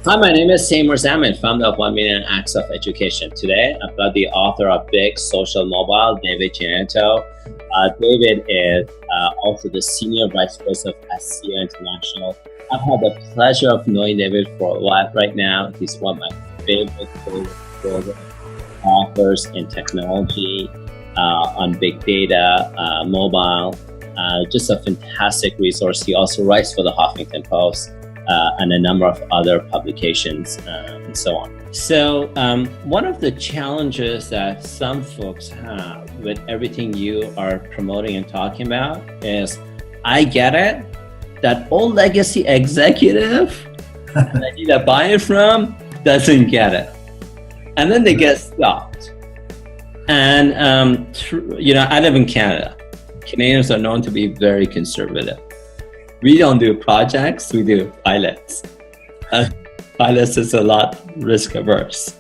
Hi, my name is Taimour Zaman, founder of 1 Million Acts of Education. Today, I've got the author of Big Social Mobile, David Giannetto. David is also the Senior Vice President of SEO International. I've had the pleasure of knowing David for a while right now. He's one of my favorite authors in technology, on big data, mobile. Just a fantastic resource. He also writes for the Huffington Post. And a number of other publications and so on. So one of the challenges that some folks have with everything you are promoting and talking about is, I get it, that old legacy executive that I need to buy it from doesn't get it. And then they get stopped. And, I live in Canada. Canadians are known to be very conservative. We don't do projects, we do pilots. Pilots is a lot risk averse.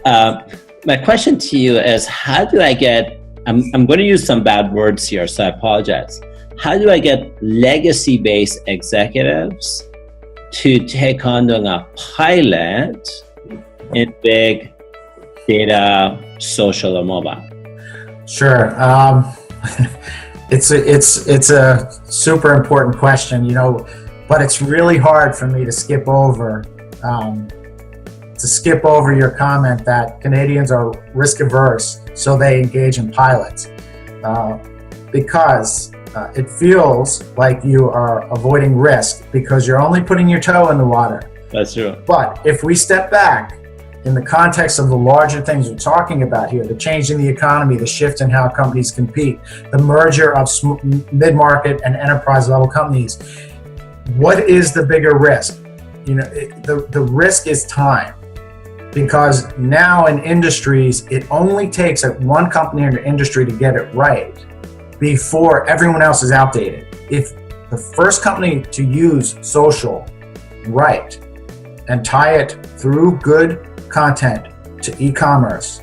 My question to you is, how do I get, I'm going to use some bad words here, so I apologize. How do I get legacy-based executives to take on doing a pilot in big data, social, or mobile? Sure. It's a super important question, but it's really hard for me to skip over your comment that Canadians are risk averse, so they engage in pilots, because it feels like you are avoiding risk because you're only putting your toe in the water. That's true. But if we step back in the context of the larger things we're talking about here, the change in the economy, the shift in how companies compete, the merger of mid-market and enterprise level companies, what is the bigger risk? The risk is time, because now in industries, it only takes one company in the industry to get it right before everyone else is outdated. If the first company to use social right and tie it through good content to e-commerce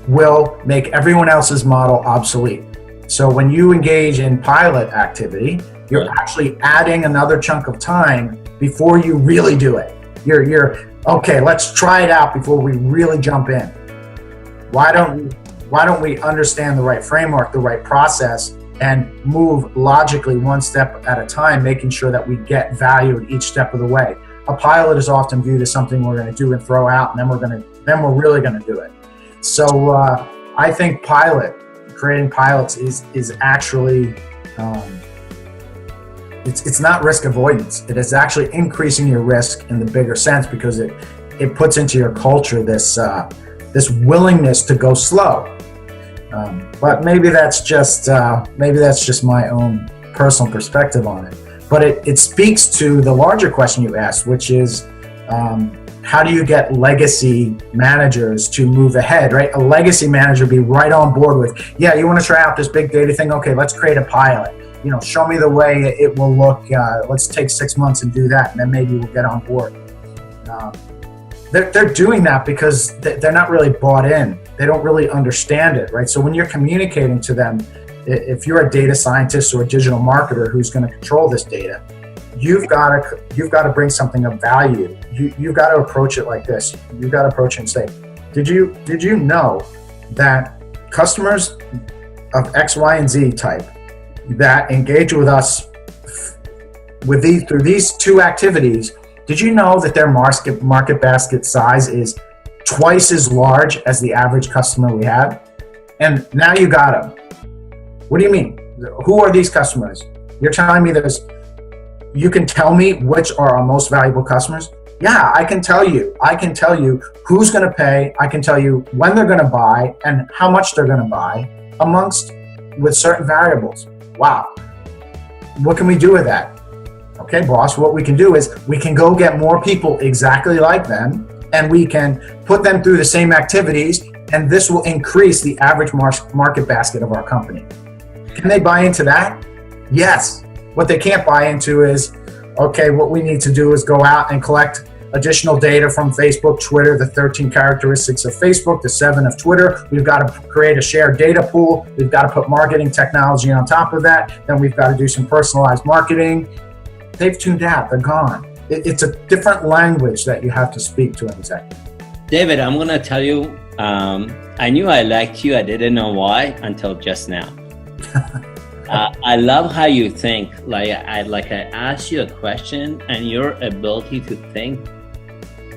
will make everyone else's model obsolete. So when you engage in pilot activity, you're actually adding another chunk of time before you really do it. You're okay, let's try it out before we really jump in. Why don't we understand the right framework, the right process, and move logically one step at a time, making sure that we get value at each step of the way. A pilot is often viewed as something we're going to do and throw out, and then we're really going to do it. So I think creating pilots is actually it's not risk avoidance. It is actually increasing your risk in the bigger sense, because it puts into your culture this willingness to go slow. But maybe that's just my own personal perspective on it. But it speaks to the larger question you asked, which is how do you get legacy managers to move ahead, right? A legacy manager be right on board with, yeah, you want to try out this big data thing? Okay, let's create a pilot. Show me the way it will look. Let's take 6 months and do that, and then maybe we'll get on board. They're doing that because they're not really bought in. They don't really understand it, right? So when you're communicating to them, if you're a data scientist or a digital marketer who's going to control this data, you've got to bring something of value. You've got to approach it like this. You've got to approach it and say, did you know that customers of X, Y, and Z type that engage with us through these two activities, did you know that their market basket size is twice as large as the average customer we have? And now you got them. What do you mean? Who are these customers? You're telling me you can tell me which are our most valuable customers? Yeah, I can tell you. I can tell you who's going to pay. I can tell you when they're going to buy and how much they're going to buy with certain variables. Wow. What can we do with that? Okay, boss, what we can do is we can go get more people exactly like them, and we can put them through the same activities, and this will increase the average market basket of our company. Can they buy into that? Yes. What they can't buy into is, okay, what we need to do is go out and collect additional data from Facebook, Twitter, the 13 characteristics of Facebook, the 7 of Twitter. We've got to create a shared data pool. We've got to put marketing technology on top of that. Then we've got to do some personalized marketing. They've tuned out. They're gone. it's a different language that you have to speak to an executive. David, I'm going to tell you, I knew I liked you. I didn't know why until just now. I love how you think. Like I asked you a question, and your ability to think.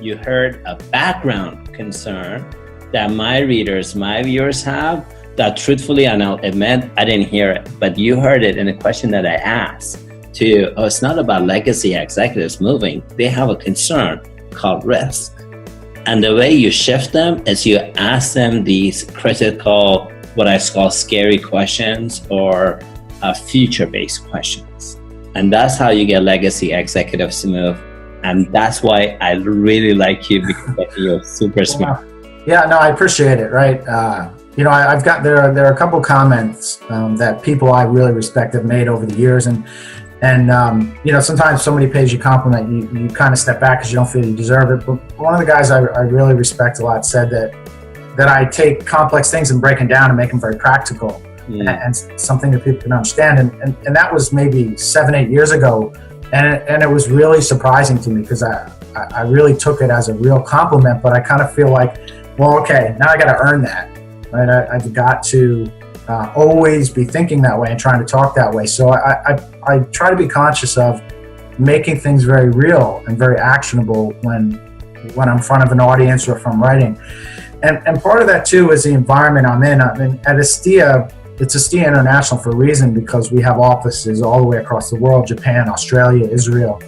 You heard a background concern that my readers, my viewers have, that truthfully, and I'll admit, I didn't hear it, but you heard it in a question that I asked to, it's not about legacy executives moving. They have a concern called risk. And the way you shift them is you ask them these critical, what I call scary questions, or future-based questions. And that's how you get legacy executives to move. And that's why I really like you, because you're super smart. Yeah, no, I appreciate it. Right. I've got, there are a couple comments that people I really respect have made over the years. And sometimes somebody pays you compliment, you kind of step back because you don't feel you deserve it. But one of the guys I really respect a lot said that I take complex things and break them down and make them very practical and something that people can understand. And that was maybe 7-8 years ago. And it was really surprising to me because I really took it as a real compliment, but I kind of feel like, well, okay, now I got to earn that, right? I've got to always be thinking that way and trying to talk that way. So I try to be conscious of making things very real and very actionable when I'm in front of an audience or if I'm writing. And part of that too is the environment I'm in. I mean, at Astia, it's Astia International for a reason, because we have offices all the way across the world: Japan, Australia, Israel,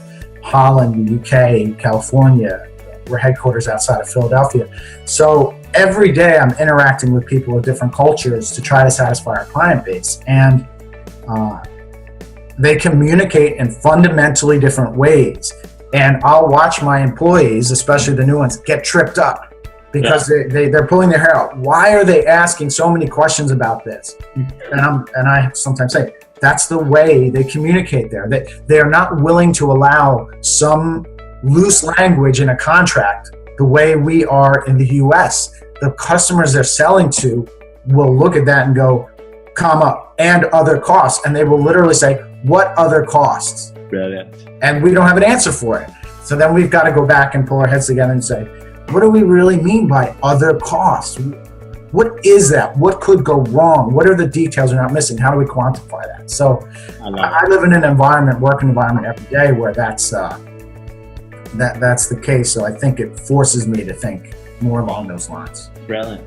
Holland, the UK, California. We're headquarters outside of Philadelphia. So every day I'm interacting with people of different cultures to try to satisfy our client base. And they communicate in fundamentally different ways. And I'll watch my employees, especially the new ones, get tripped up because they're pulling their hair out. Why are they asking so many questions about this? And I sometimes say, that's the way they communicate there. They are not willing to allow some loose language in a contract the way we are in the US. The customers they're selling to will look at that and go, comma, and other costs. And they will literally say, what other costs? Brilliant. And we don't have an answer for it. So then we've got to go back and pull our heads together and say, what do we really mean by other costs? What is that? What could go wrong? What are the details we're not missing? How do we quantify that? So I live in an environment, working environment every day where that's the case. So I think it forces me to think more along those lines. Brilliant.